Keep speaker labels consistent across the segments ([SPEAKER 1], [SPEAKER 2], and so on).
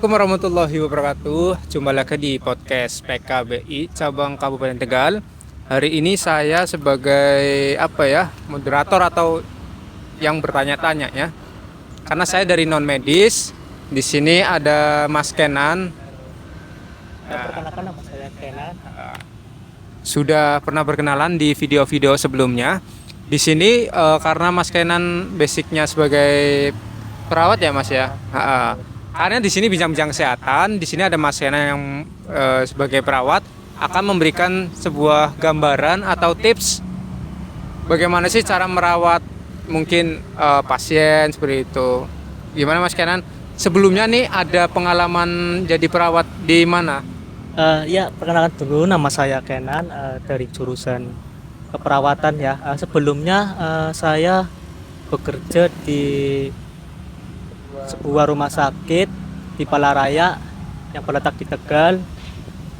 [SPEAKER 1] Assalamualaikum warahmatullahi wabarakatuh. Jumpa lagi di podcast PKBI cabang Kabupaten Tegal. Hari ini saya sebagai moderator atau yang bertanya-tanya ya. Karena saya dari non medis. Di sini ada Mas Kenan.
[SPEAKER 2] Perkenalkan, nama saya Kenan.
[SPEAKER 1] Sudah pernah berkenalan di video-video sebelumnya. Di sini karena Mas Kenan basicnya sebagai perawat ya Mas ya. Karena di sini bincang-bincang kesehatan, di sini ada Mas Kenan yang sebagai perawat akan memberikan sebuah gambaran atau tips bagaimana sih cara merawat mungkin pasien seperti itu. Gimana Mas Kenan? Sebelumnya nih ada pengalaman jadi perawat di mana?
[SPEAKER 2] Ya, perkenalkan dulu, nama saya Kenan, dari jurusan keperawatan ya. Sebelumnya saya bekerja di sebuah rumah sakit di Palaraya yang terletak di Tegal.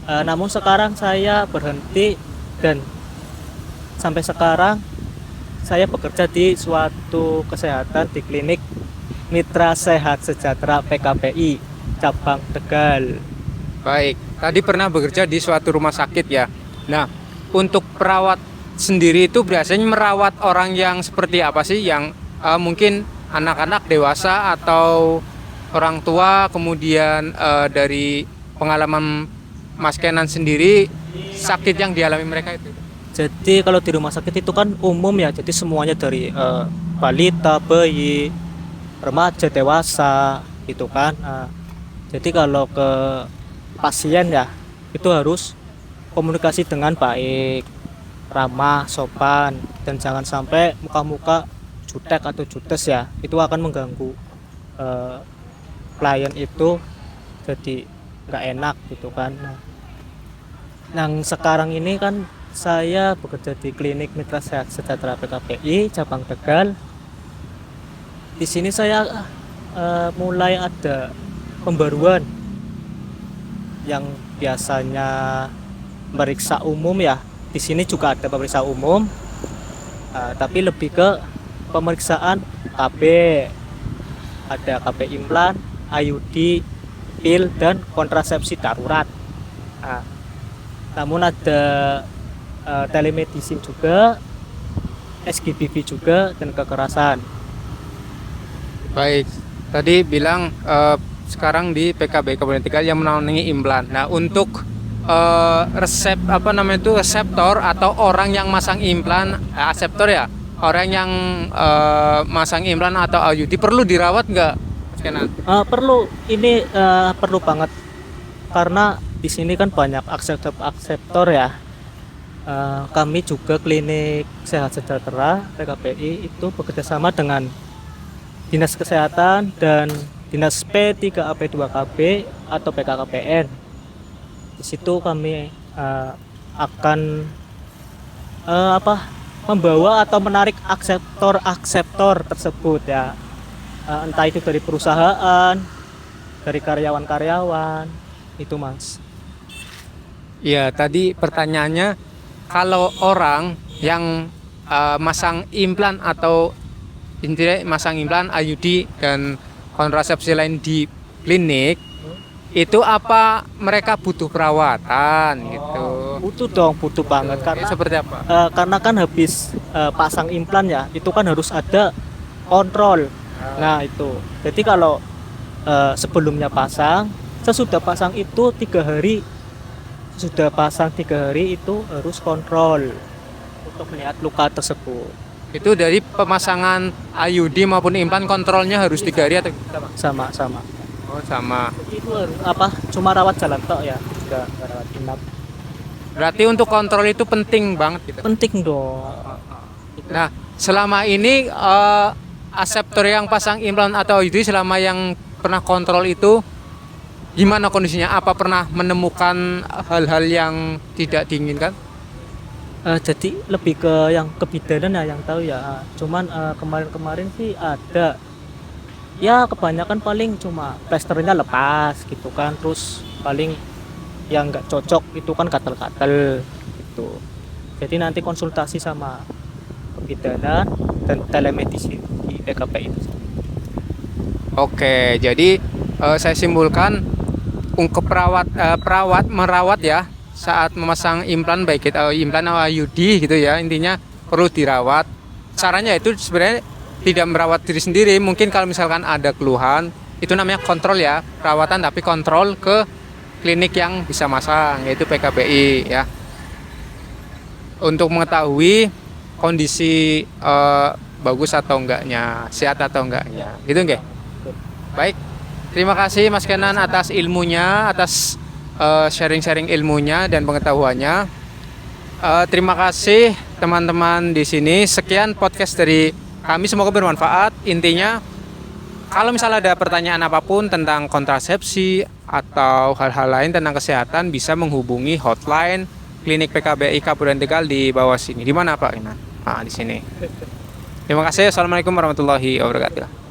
[SPEAKER 2] Namun sekarang saya berhenti dan sampai sekarang saya bekerja di suatu kesehatan di klinik Mitra Sehat Sejahtera PKBI cabang Tegal.
[SPEAKER 1] Baik, tadi pernah bekerja di suatu rumah sakit ya. Nah, untuk perawat sendiri itu biasanya merawat orang yang seperti apa sih? Yang mungkin anak-anak, dewasa, atau orang tua. Kemudian dari pengalaman Mas Kenan sendiri, sakit yang dialami mereka itu?
[SPEAKER 2] Jadi kalau di rumah sakit itu kan umum ya, jadi semuanya dari balita, bayi, remaja, dewasa gitu kan. Jadi kalau ke pasien ya itu harus komunikasi dengan baik, ramah, sopan, dan jangan sampai muka-muka jutek atau judes ya, itu akan mengganggu klien itu, jadi nggak enak gitu kan. Nah, sekarang ini kan saya bekerja di klinik Mitra Sehat Sejahtera PKBI cabang Tegal. Di sini saya mulai ada pembaruan yang biasanya meriksa umum ya. Di sini juga ada pemeriksa umum, tapi lebih ke pemeriksaan KB, ada KB implan, IUD, pil, dan kontrasepsi darurat. Namun ada telemedicine juga, SGBV juga, dan kekerasan.
[SPEAKER 1] Baik, tadi bilang sekarang di PKB Kabupaten Tegal yang menangani implan. Nah, untuk reseptor atau orang yang masang implan, aseptor ya, orang yang masang implan atau IUD perlu dirawat nggak, Mas Kenan?
[SPEAKER 2] Perlu, ini perlu banget karena di sini kan banyak aseptor ya. Kami juga klinik Sehat Sejahtera PKBI itu bekerjasama dengan Dinas Kesehatan dan Dinas P3AP2KB atau PKKPN. Di situ kami akan membawa atau menarik akseptor tersebut ya, entah itu dari perusahaan, dari karyawan-karyawan itu Mas.
[SPEAKER 1] Ya, tadi pertanyaannya kalau orang yang masang implan atau intinya masang implan, IUD, dan kontrasepsi lain di klinik, itu apa mereka butuh perawatan gitu?
[SPEAKER 2] Butuh dong, butuh banget karena
[SPEAKER 1] seperti apa?
[SPEAKER 2] Karena kan habis pasang implan ya, itu kan harus ada kontrol. Nah itu, jadi kalau sebelumnya pasang, sesudah pasang itu 3 hari, sudah pasang 3 hari itu harus kontrol untuk melihat luka tersebut.
[SPEAKER 1] Itu dari pemasangan IUD maupun implan kontrolnya harus 3 hari atau
[SPEAKER 2] Sama.
[SPEAKER 1] Oh, sama.
[SPEAKER 2] Itu cuma rawat jalan tok ya, juga nggak rawat inap.
[SPEAKER 1] Berarti untuk kontrol itu penting banget gitu.
[SPEAKER 2] Penting dong.
[SPEAKER 1] Nah, selama ini aseptor yang pasang implan atau IUD selama yang pernah kontrol itu gimana kondisinya? Apa pernah menemukan hal-hal yang tidak diinginkan?
[SPEAKER 2] Jadi lebih ke yang kebidanan ya yang tahu ya. Cuman kemarin-kemarin sih ada. Ya kebanyakan paling cuma plasternya lepas gitu kan. Terus paling yang nggak cocok itu kan gatel-gatel gitu. Jadi nanti konsultasi sama kebidanan dan telemedicine di PKP itu.
[SPEAKER 1] Oke, jadi saya simpulkan untuk perawat merawat ya saat memasang implan, baik itu implan atau IUD gitu ya, intinya perlu dirawat. Caranya itu sebenarnya tidak merawat diri sendiri, mungkin kalau misalkan ada keluhan itu namanya kontrol ya, perawatan tapi kontrol ke klinik yang bisa masang, yaitu PKBI ya, untuk mengetahui kondisi bagus atau enggaknya, sehat atau enggaknya gitu nggih. Baik, terima kasih Mas Kenan atas ilmunya, atas sharing-sharing ilmunya dan pengetahuannya. Terima kasih teman-teman di sini. Sekian podcast dari kami, semoga bermanfaat. Intinya kalau misalnya ada pertanyaan apapun tentang kontrasepsi atau hal-hal lain tentang kesehatan, bisa menghubungi hotline Klinik PKBI Kabupaten Tegal di bawah sini. Di mana Pak Kenan? Nah, di sini. Terima kasih. Assalamualaikum warahmatullahi wabarakatuh.